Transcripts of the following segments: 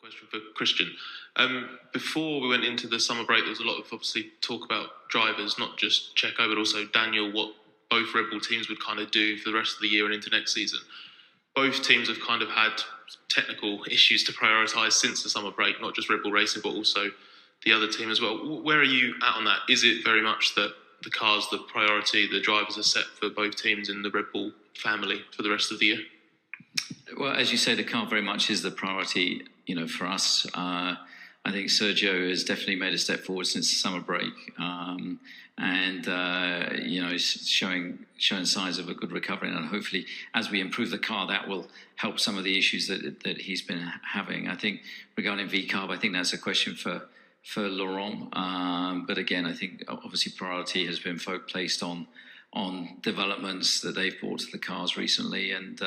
Question for Christian. Before we went into the summer break, there was a lot of obviously talk about drivers, not just Checo, but also Daniel, what both Red Bull teams would kind of do for the rest of the year and into next season. Both teams have kind of had technical issues to prioritise since the summer break, not just Red Bull Racing, but also the other team as well. Where are you at on that? Is it very much that the cars, the priority, the drivers are set for both teams in the Red Bull family for the rest of the year? Well, as you say, the car very much is the priority, for us. I think Sergio has definitely made a step forward since the summer break, is showing signs of a good recovery. And hopefully, as we improve the car, that will help some of the issues that he's been having. I think regarding VCARB, I think that's a question for Laurent. But again, I think obviously priority has been placed on developments that they've brought to the cars recently and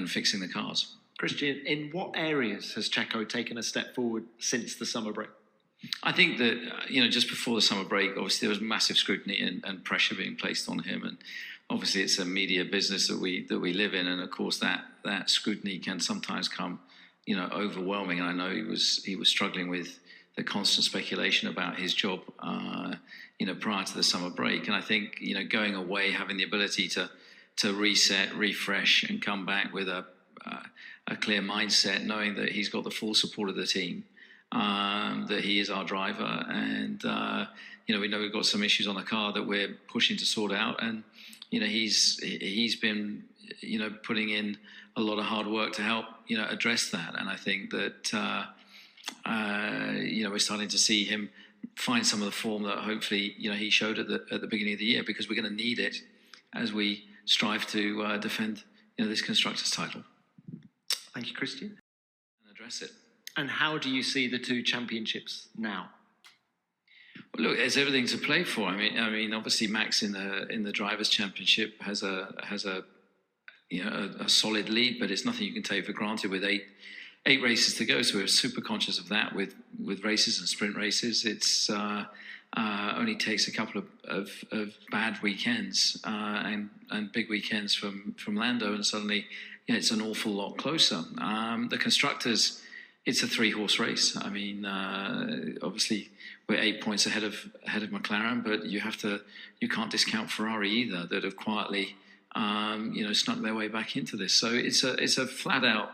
fixing the cars. Christian, in what areas has Checo taken a step forward since the summer break? I think that, just before the summer break, obviously there was massive scrutiny and pressure being placed on him. And obviously it's a media business that we live in. And of course that scrutiny can sometimes come, overwhelming. And I know he was struggling with the constant speculation about his job, prior to the summer break. And I think, going away, having the ability to reset, refresh and come back with a clear mindset, knowing that he's got the full support of the team, that he is our driver, and we know we've got some issues on the car that we're pushing to sort out, and he's been putting in a lot of hard work to help address that, and I think that we're starting to see him find some of the form that hopefully he showed at the beginning of the year, because we're going to need it as we strive to defend this constructors title. Thank you, Christian. And address it. And how do you see the two championships now? Well, look, there's everything to play for. I mean, obviously Max in the drivers' championship has a solid lead, but it's nothing you can take for granted with eight races to go. So we're super conscious of that with races and sprint races. It's only takes a couple of bad weekends and big weekends from Lando, and suddenly it's an awful lot closer. The constructors, it's a 3-horse race. I mean, obviously we're 8 points ahead of McLaren, but you can't discount Ferrari either, that have quietly snuck their way back into this. So it's a flat out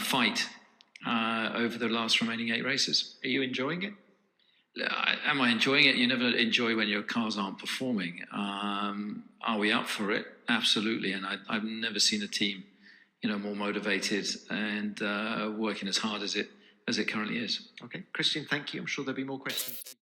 fight over the last remaining 8 races. Are you enjoying it? Am I enjoying it? You never enjoy when your cars aren't performing. Are we up for it? Absolutely. And I've never seen a team, more motivated and working as hard as it currently is. Okay, Christian, thank you. I'm sure there'll be more questions.